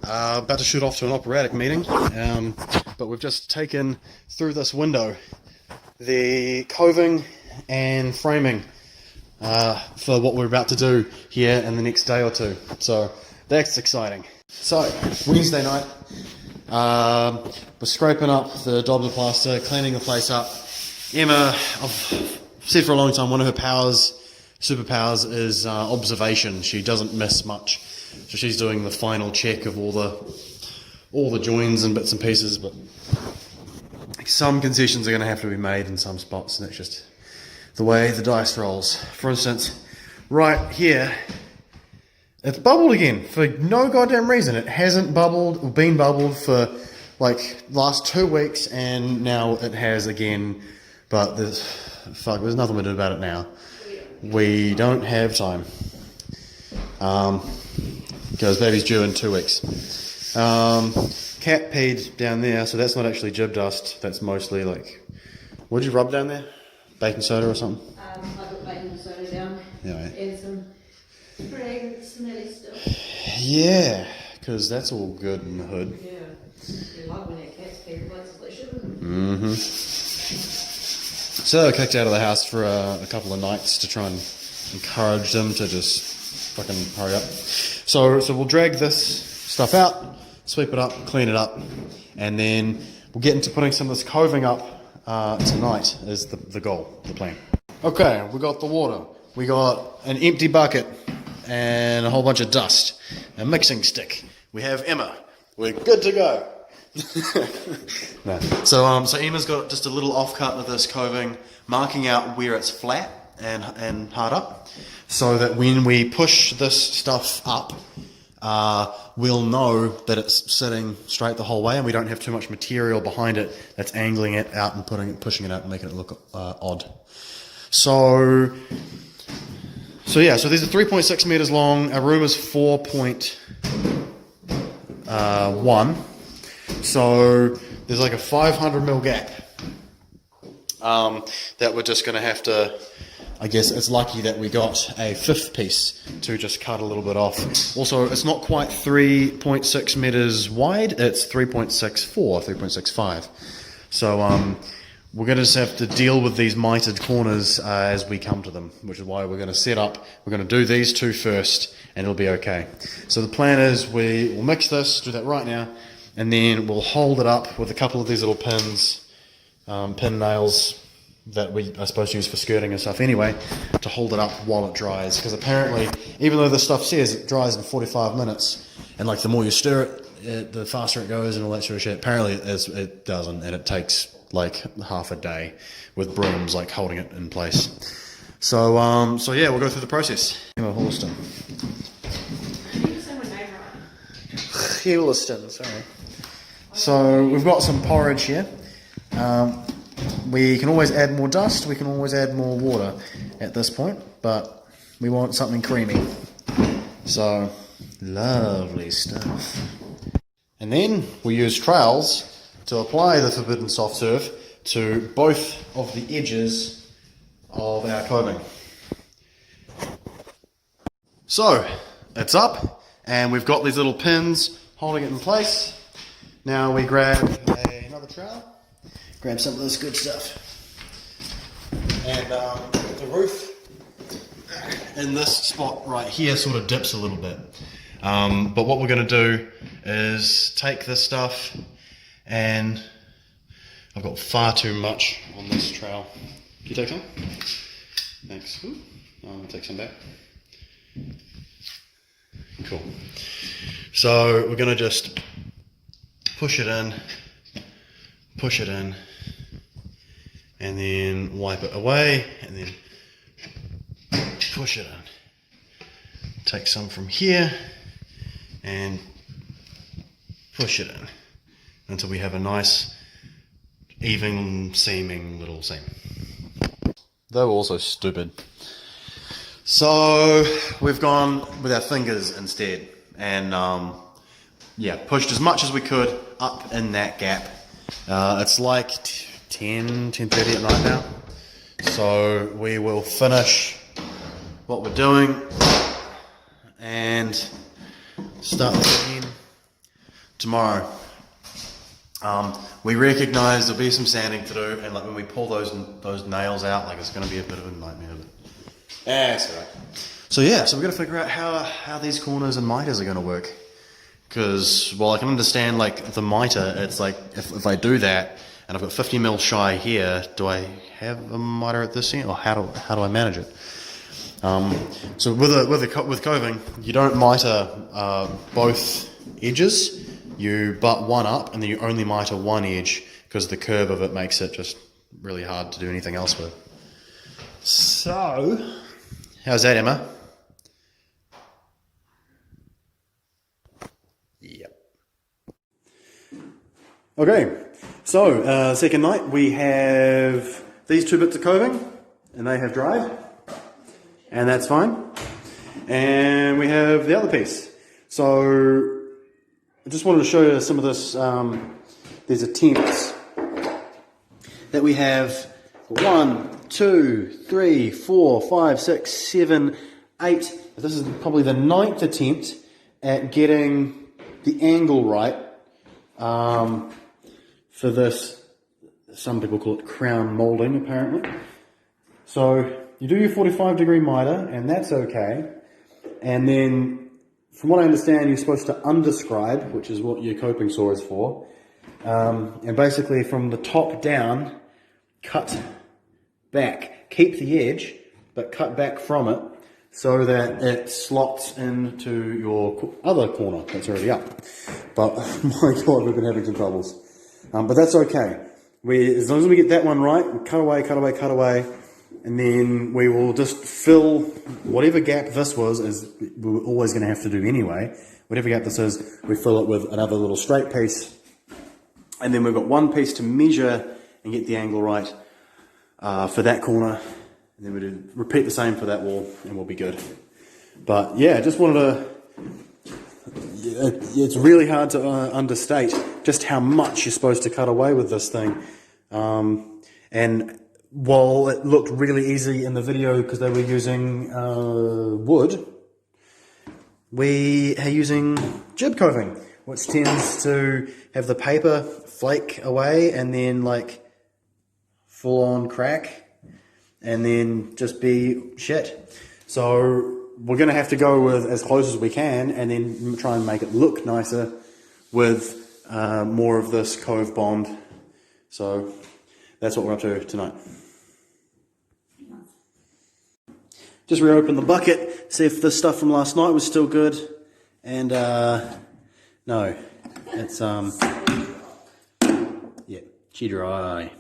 About to shoot off to an operatic meeting, but we've just taken through this window the coving and framing for what we're about to do here in the next day or two. So that's exciting. So Wednesday night, we're scraping up the daubs of plaster, cleaning the place up. Emma, I've said for a long time, one of her superpowers is observation. She doesn't miss much. So she's doing the final check of all the joins and bits and pieces, but some concessions are going to have to be made in some spots, and that's just the way the dice rolls. For instance, right here, it's bubbled again for no goddamn reason. It hasn't bubbled or been bubbled for like last 2 weeks, and now it has again. But there's nothing we do about it now. We don't have time. Because baby's due in 2 weeks. Cat peed down there, so that's not actually jib dust. That's mostly like, what did you rub down there? Baking soda or something? I put baking soda down. Yeah, right. And some pretty smelly stuff. Yeah, because that's all good in the hood. Yeah. You like when that cat's peed places they shouldn't. Mm-hmm. So I kicked out of the house for a couple of nights to try and encourage them to just fucking hurry up. So we'll drag this stuff out, sweep it up, clean it up, and then we'll get into putting some of this coving up tonight is the goal, the plan. Okay, we got the water. We got an empty bucket and a whole bunch of dust. A mixing stick. We have Emma. We're good to go. No. So Emma's got just a little offcut of this coving, marking out where it's flat and hard up, so that when we push this stuff up, we'll know that it's sitting straight the whole way, and we don't have too much material behind it that's angling it out and pushing it out and making it look odd. So yeah, so these are 3.6 meters long. Our room is 4.1. So there's like a 500 mil gap that we're just going to have to, I guess it's lucky that we got a fifth piece to just cut a little bit off. Also, it's not quite 3.6 meters wide, it's 3.64, 3.65. So we're going to just have to deal with these mitered corners as we come to them, which is why we're going to set up, we're going to do these two first, and it'll be okay. So the plan is we will mix this, do that right now, and then we'll hold it up with a couple of these little pins, pin nails that we are supposed to use for skirting and stuff anyway, to hold it up while it dries. Because apparently, even though this stuff says it dries in 45 minutes, and like the more you stir it, the faster it goes and all that sort of shit, apparently it doesn't, and it takes like half a day with brooms like holding it in place. So yeah, we'll go through the process. Emma Holliston. Holliston, sorry. So we've got some porridge here. We can always add more dust, we can always add more water at this point, but we want something creamy. So, lovely stuff. And then we use trails to apply the forbidden soft serve to both of the edges of our coving. So, it's up, and we've got these little pins holding it in place. Now we grab another trowel, grab some of this good stuff, and the roof in this spot right here sort of dips a little bit. But what we're going to do is take this stuff, and I've got far too much on this trowel. Can you take some? Thanks. Ooh, I'm going to take some back. Cool. So we're going to just push it in, and then wipe it away, and then push it in. Take some from here, and push it in, until we have a nice, even seaming little seam. They were also stupid. So we've gone with our fingers instead, and yeah, pushed as much as we could up in that gap. It's like 10:30 at night now, so we will finish what we're doing and start this again. tomorrow. We recognise there'll be some sanding to do, and like when we pull those nails out, like it's going to be a bit of a nightmare. But that's alright. So yeah, so we've got to figure out how these corners and miters are going to work. Because while I can understand like the miter, it's like if I do that and I've got 50mm shy here, do I have a miter at this end, or how do I manage it? So with coving, you don't miter both edges. You butt one up and then you only miter one edge because the curve of it makes it just really hard to do anything else with. So, how's that, Emma? Yep. Okay, so second night we have these two bits of coving and they have dried, and that's fine. And we have the other piece. So I just wanted to show you some of this, these attempts that we have. 1, 2, 3, 4, 5, 6, 7, 8. This is probably the 9th attempt at getting the angle right for this. Some people call it crown moulding, apparently. So you do your 45-degree miter, and that's okay. And then, from what I understand, you're supposed to underscribe, which is what your coping saw is for. And basically from the top down, cut back. Keep the edge, but cut back from it so that it slots into your other corner that's already up. But my God, we've been having some troubles. But that's okay. As long as we get that one right, we cut away, cut away, cut away. And then we will just fill whatever gap this was, as we were always going to have to do anyway. Whatever gap this is, we fill it with another little straight piece. And then we've got one piece to measure and get the angle right for that corner. And then we do repeat the same for that wall, and we'll be good. But yeah, just wanted to... It's really hard to understate just how much you're supposed to cut away with this thing. And while it looked really easy in the video because they were using wood, we are using jib coving, which tends to have the paper flake away and then like full on crack and then just be shit. So we're going to have to go with as close as we can and then try and make it look nicer with more of this Cove Bond. So that's what we're up to tonight. Just reopen the bucket, see if the stuff from last night was still good, and no, it's yeah, she dry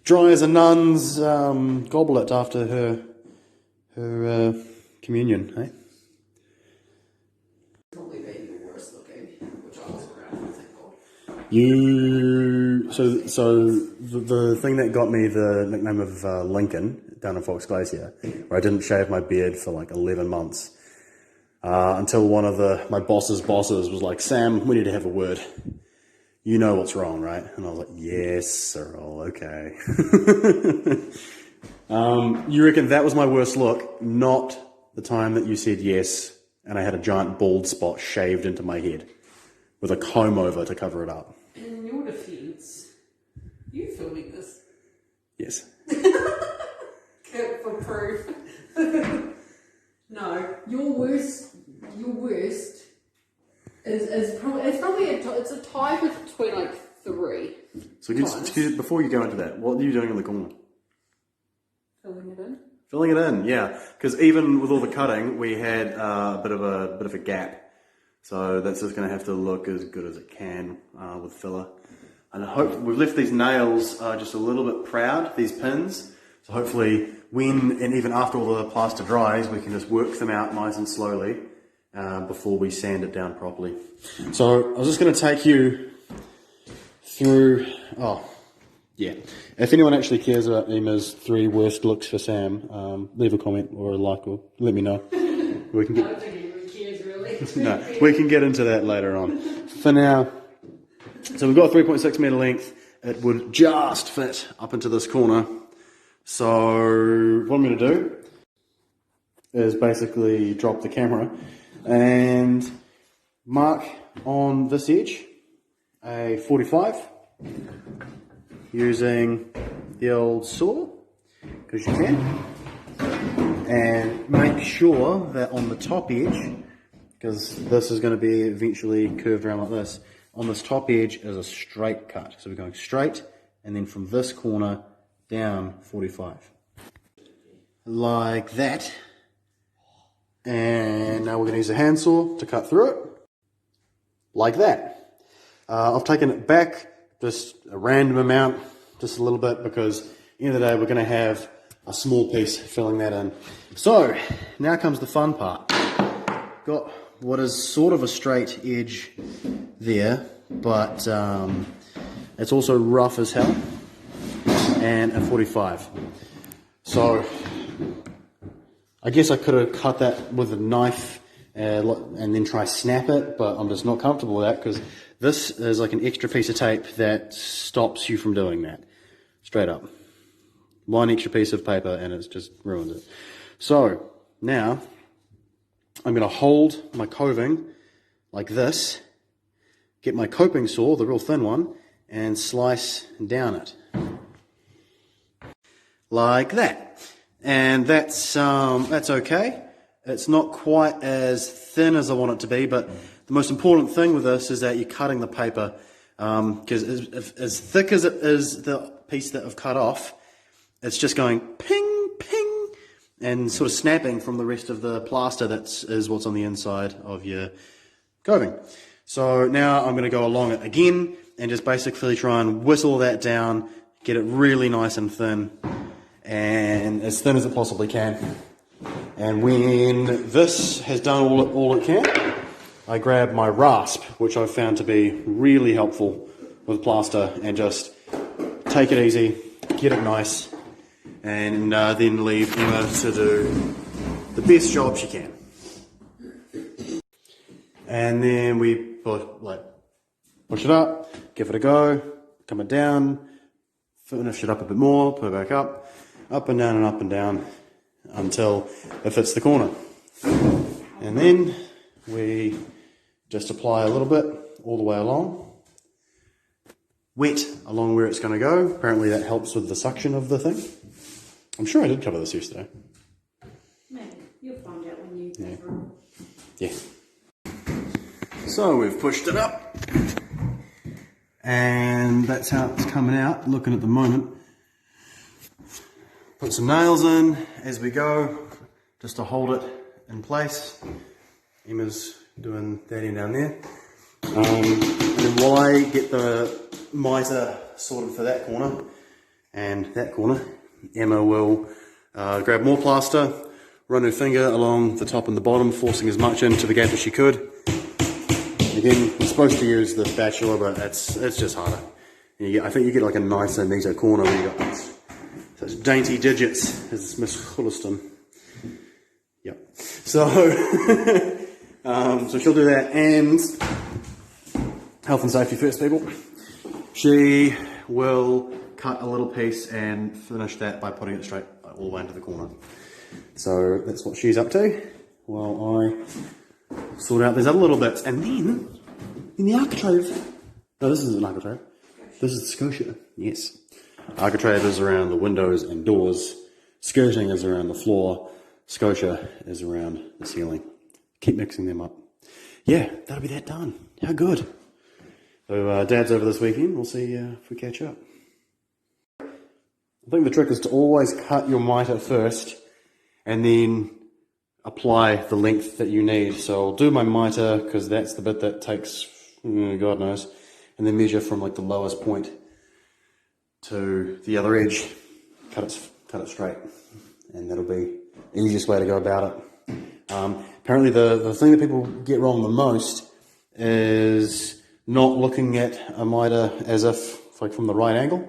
as a nun's goblet after her communion, hey? Probably made you worse looking, which I was around, thank God. So the thing that got me the nickname of Lincoln down in Fox Glacier, where I didn't shave my beard for like 11 months, until one of my boss's bosses was like, "Sam, we need to have a word. You know what's wrong, right?" And I was like, "Yes, Cyril, okay." You reckon that was my worst look, not the time that you said yes, and I had a giant bald spot shaved into my head with a comb over to cover it up. In your defense, you filming this? Yes. For proof. No, your worst is probably it's a tie between like 3. So before you go into that, what are you doing in the corner? Filling it in. Filling it in, yeah. Because even with all the cutting, we had a bit of a gap. So that's just going to have to look as good as it can with filler. And I hope we've left these nails just a little bit proud, these pins. So hopefully when and even after all the plaster dries, we can just work them out nice and slowly before we sand it down properly. So I was just going to take you through... Oh, yeah. If anyone actually cares about Emma's 3 worst looks for Sam, leave a comment or a like or let me know. We can I don't think anyone cares really. No, we can get into that later on. For now, so we've got 3.6 metre length. It would just fit up into this corner. So what I'm going to do is basically drop the camera and mark on this edge a 45 using the old saw, because you can, and make sure that on the top edge, because this is going to be eventually curved around like this, on this top edge is a straight cut. So we're going straight, and then from this corner down 45. Like that. And now we're going to use a handsaw to cut through it. Like that. I've taken it back just a random amount, just a little bit, because at the end of the day we're going to have a small piece filling that in. So, now comes the fun part. Got what is sort of a straight edge there, but it's also rough as hell, and a 45. So I guess I could have cut that with a knife and then try snap it, but I'm just not comfortable with that, because this is like an extra piece of tape that stops you from doing that. Straight up. One extra piece of paper and it's just ruined it. So now I'm going to hold my coving like this, get my coping saw, the real thin one, and slice down it. Like that. And that's okay. It's not quite as thin as I want it to be, but the most important thing with this is that you're cutting the paper, because as thick as it is, the piece that I've cut off, it's just going ping, ping, and sort of snapping from the rest of the plaster that is what's on the inside of your coving. So now I'm going to go along it again and just basically try and whittle that down, get it really nice and thin, and as thin as it possibly can. And when this has done all it can, I grab my rasp, which I've found to be really helpful with plaster, and just take it easy, get it nice, and then leave Emma to do the best job she can. And then we push it up, give it a go, come it down, finish it up a bit more, put it back up and down, until it fits the corner. And then we just apply a little bit all the way along, wet along where it's going to go. Apparently that helps with the suction of the thing. I'm sure I did cover this yesterday. Maybe. You'll find out when you go through. Yeah. So we've pushed it up, and that's how it's coming out, looking at the moment. Put some nails in as we go, just to hold it in place. Emma's doing that in down there. And then while I get the mitre sorted for that corner and that corner, Emma will grab more plaster, run her finger along the top and the bottom, forcing as much into the gap as she could. Again, you're supposed to use the spatula, but it's just harder. I think you get like a nicer, neater corner when you got such dainty digits as Miss Hulliston. Yep. So, so she'll do that, and health and safety first, people. She will cut a little piece and finish that by putting it straight all the way into the corner. So that's what she's up to, while I sort out these other little bits. And then, in the architrave, no, this isn't an architrave, this is the Scotia, yes. Architrave is around the windows and doors, skirting is around the floor, Scotia is around the ceiling. Keep mixing them up. Yeah, that'll be that done. How good. So Dad's over this weekend, we'll see if we catch up. I think the trick is to always cut your mitre first, and then apply the length that you need. So I'll do my mitre, because that's the bit that takes, God knows, and then measure from like the lowest point to the other edge, cut it straight, and that'll be the easiest way to go about it. Apparently the thing that people get wrong the most is not looking at a mitre as if like from the right angle.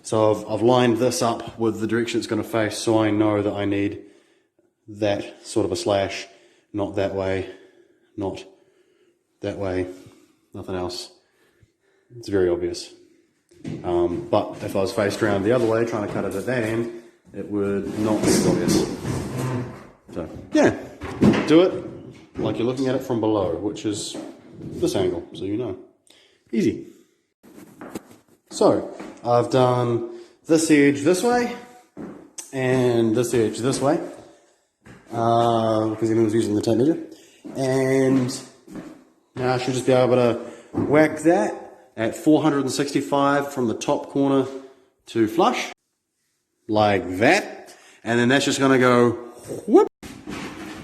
So I've lined this up with the direction it's going to face, so I know that I need that sort of a slash, not that way, not that way, nothing else. It's very obvious. But if I was faced around the other way, trying to cut it at that end, it would not be as obvious. So, yeah, do it like you're looking at it from below, which is this angle, so you know. Easy. So, I've done this edge this way, and this edge this way, because everyone was using the tape measure. And now I should just be able to whack that at 465 from the top corner to flush, like that. And then that's just going to go whoop.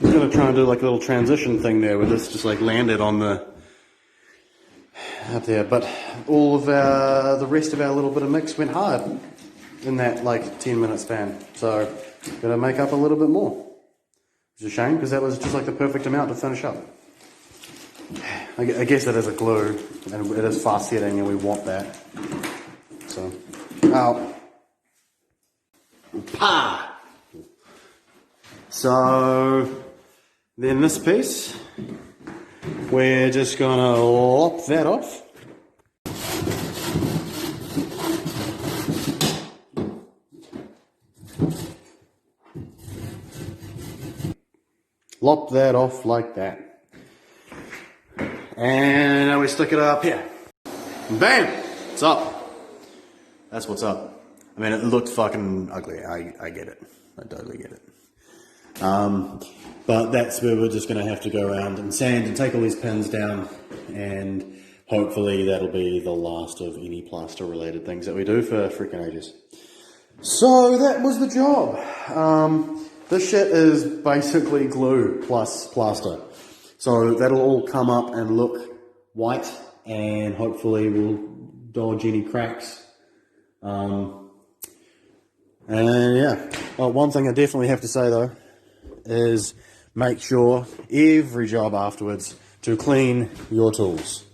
I'm going to try and do like a little transition thing there where this just like landed on the up there, but all of the rest of our little bit of mix went hard in that like 10-minute span, so gotta make up a little bit more, which is a shame because that was just like the perfect amount to finish up. I guess it is a glue and it is fast setting and we want that, so out. Pa! So then this piece, we're just gonna lop that off. Lop that off like that. And now we stick it up here. Bam! It's up. That's what's up. I mean, it looked fucking ugly. I get it. I totally get it. But that's where we're just going to have to go around and sand and take all these pins down, and hopefully that'll be the last of any plaster related things that we do for freaking ages. So that was the job. This shit is basically glue plus plaster. So that'll all come up and look white, and hopefully we'll dodge any cracks. And yeah, well, one thing I definitely have to say though is make sure every job afterwards to clean your tools.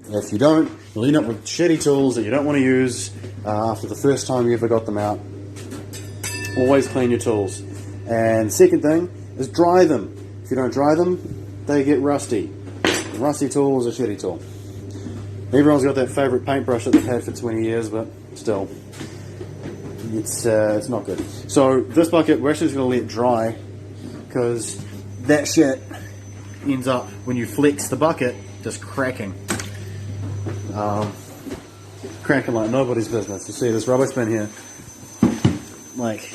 If you don't, you'll end up with shitty tools that you don't want to use after the first time you ever got them out. Always clean your tools. And second thing is dry them. If you don't dry them, they get rusty. A rusty tool is a shitty tool. Everyone's got that favourite paintbrush that they've had for 20 years, but still, it's not good. So this bucket, we're actually just going to let dry, because that shit ends up, when you flex the bucket, just cracking. Cracking like nobody's business. You see this rubbish bin here, like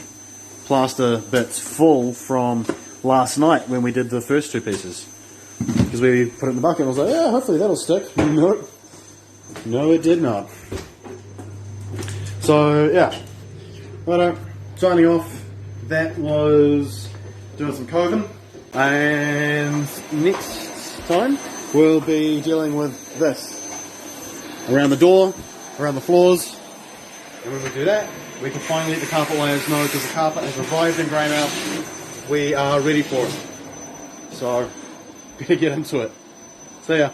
plaster bits full from last night when we did the first two pieces, because we put it in the bucket and I was like, yeah, hopefully that'll stick. Nope. No, it did not. So yeah, righto, signing off. That was doing some coving, and next time we'll be dealing with this around the door, around the floors, and when we do that, we can finally let the carpet layers know, because the carpet has revived in grey now. We are ready for it. So, better get into it. See ya.